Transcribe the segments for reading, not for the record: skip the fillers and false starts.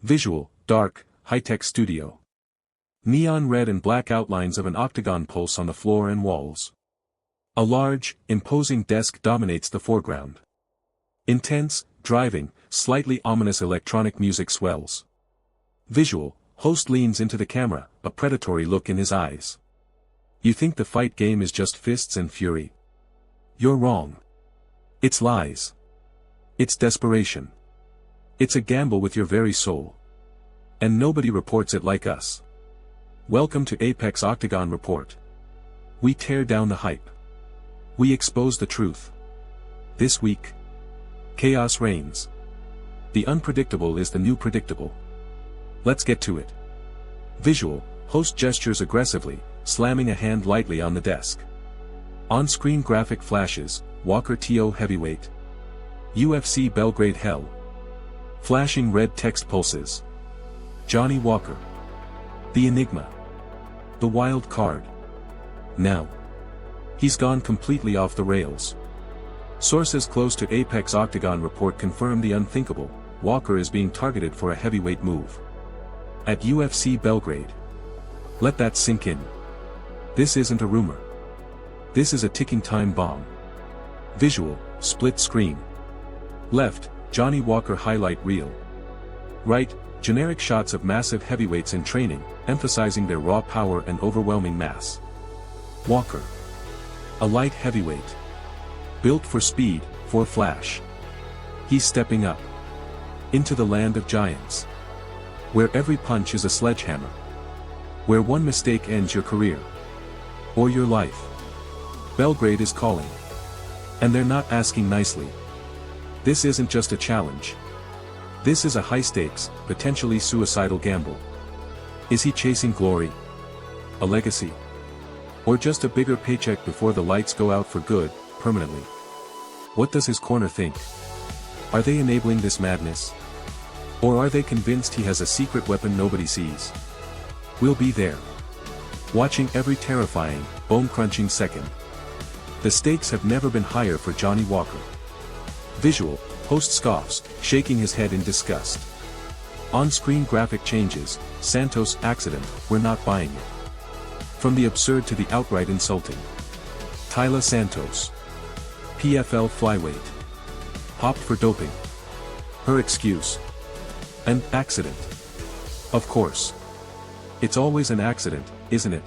Visual, dark, high-tech studio. Neon red and black outlines of an octagon pulse on the floor and walls. A large, imposing desk dominates the foreground. Intense, driving, slightly ominous electronic music swells. Visual, host leans into the camera, a predatory look in his eyes. You think the fight game is just fists and fury? You're wrong. It's lies. It's desperation. It's a gamble with your very soul. And nobody reports it like us. Welcome to Apex Octagon Report. We tear down the hype. We expose the truth. This week, chaos reigns. The unpredictable is the new predictable. Let's get to it. Visual, host gestures aggressively, slamming a hand lightly on the desk. On-screen graphic flashes, Walker TO heavyweight. UFC Belgrade hell. Flashing red text pulses. Johnny Walker. The enigma. The wild card. Now. He's gone completely off the rails. Sources close to Apex Octagon Report confirm the unthinkable. Walker is being targeted for a heavyweight move. At UFC Belgrade. Let that sink in. This isn't a rumor. This is a ticking time bomb. Visual, split screen. Left, Johnny Walker highlight reel. Right, generic shots of massive heavyweights in training, emphasizing their raw power and overwhelming mass. Walker. A light heavyweight. Built for speed, for flash. He's stepping up. Into the land of giants. Where every punch is a sledgehammer. Where one mistake ends your career. Or your life. Belgrade is calling. And they're not asking nicely. This isn't just a challenge. This is a high-stakes, potentially suicidal gamble. Is he chasing glory? A legacy? Or just a bigger paycheck before the lights go out for good, permanently? What does his corner think? Are they enabling this madness? Or are they convinced he has a secret weapon nobody sees? We'll be there. Watching every terrifying, bone-crunching second. The stakes have never been higher for Johnny Walker. Visual, host scoffs, shaking his head in disgust. On-screen graphic changes, Santos accident, we're not buying it. From the absurd to the outright insulting. Taila Santos. PFL flyweight. Popped for doping. Her excuse. An accident. Of course. It's always an accident, isn't it?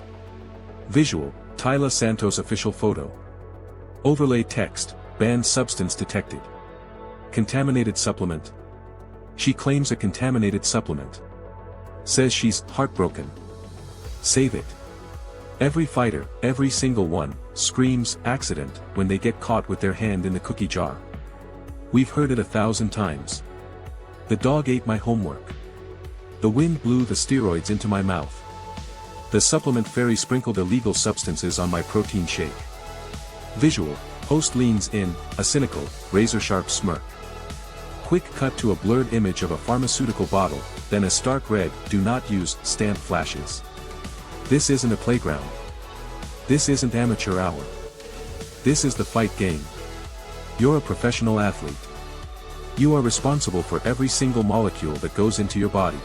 Visual, Taila Santos official photo. Overlay text, banned substance detected. Contaminated supplement. She claims a contaminated supplement. Says she's heartbroken. Save it. Every fighter, every single one, screams accident when they get caught with their hand in the cookie jar. We've heard it 1,000 times. The dog ate my homework. The wind blew the steroids into my mouth. The supplement fairy sprinkled illegal substances on my protein shake. Visual, host leans in, a cynical, razor-sharp smirk. Quick cut to a blurred image of a pharmaceutical bottle, then a stark red, do not use, stamp flashes. This isn't a playground. This isn't amateur hour. This is the fight game. You're a professional athlete. You are responsible for every single molecule that goes into your body.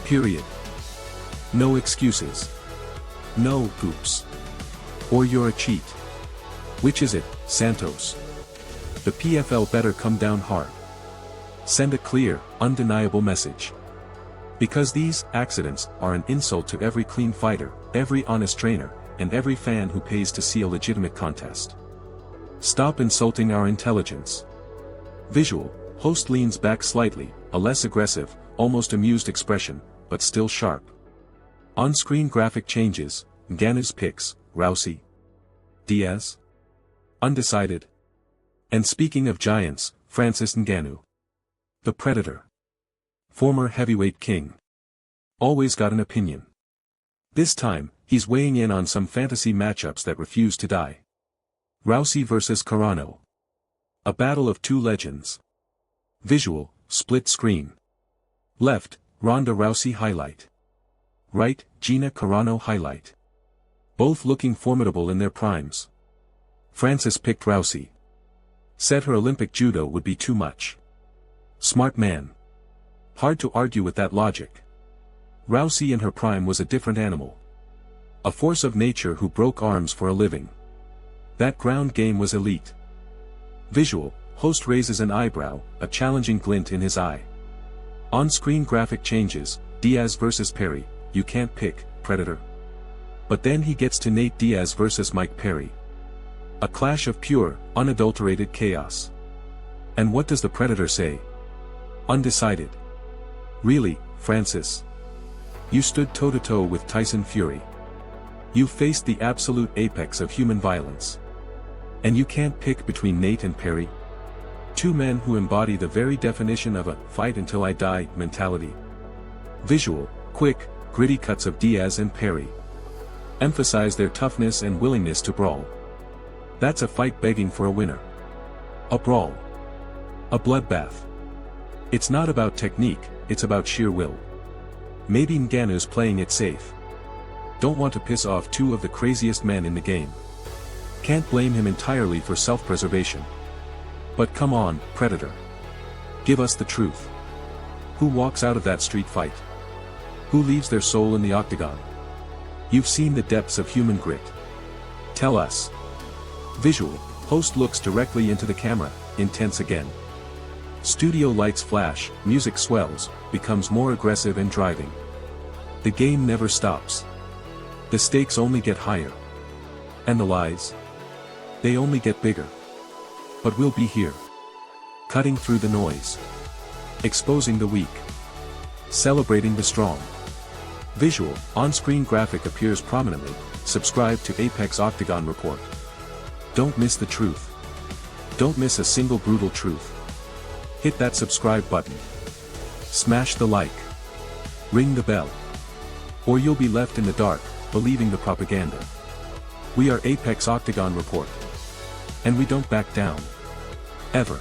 Period. No excuses. No oops. Or you're a cheat. Which is it, Santos? The PFL better come down hard. Send a clear, undeniable message. Because these accidents are an insult to every clean fighter, every honest trainer, and every fan who pays to see a legitimate contest. Stop insulting our intelligence. Visual, host leans back slightly, a less aggressive, almost amused expression, but still sharp. On-screen graphic changes, Ngannou's picks, Rousey. Diaz? Undecided. And speaking of giants, Francis Ngannou. The Predator. Former heavyweight king. Always got an opinion. This time, he's weighing in on some fantasy matchups that refuse to die. Rousey vs Carano. A battle of two legends. Visual, split screen. Left, Ronda Rousey highlight. Right, Gina Carano highlight. Both looking formidable in their primes. Francis picked Rousey. Said her Olympic judo would be too much. Smart man. Hard to argue with that logic. Rousey in her prime was a different animal. A force of nature who broke arms for a living. That ground game was elite. Visual, host raises an eyebrow, a challenging glint in his eye. On-screen graphic changes, Diaz vs Perry, you can't pick, Predator. But then he gets to Nate Diaz vs Mike Perry. A clash of pure, unadulterated chaos. And what does the Predator say? Undecided. Really, Francis? You stood toe-to-toe with Tyson Fury. You faced the absolute apex of human violence. And you can't pick between Nate and Perry? Two men who embody the very definition of a fight until I die mentality. Visual, quick, gritty cuts of Diaz and Perry emphasize their toughness and willingness to brawl. That's a fight begging for a winner. A brawl. A bloodbath. It's not about technique, it's about sheer will. Maybe Ngannou's playing it safe. Don't want to piss off two of the craziest men in the game. Can't blame him entirely for self-preservation. But come on, Predator. Give us the truth. Who walks out of that street fight? Who leaves their soul in the octagon? You've seen the depths of human grit. Tell us. Visual, host looks directly into the camera, intense again. Studio lights flash, music swells, becomes more aggressive and driving. The game never stops. The stakes only get higher. And the lies? They only get bigger. But we'll be here. Cutting through the noise. Exposing the weak. Celebrating the strong. Visual, on-screen graphic appears prominently. Subscribe to Apex Octagon Report. Don't miss the truth. Don't miss a single brutal truth. Hit that subscribe button. Smash the like. Ring the bell. Or you'll be left in the dark, believing the propaganda. We are Apex Octagon Report. And we don't back down. Ever.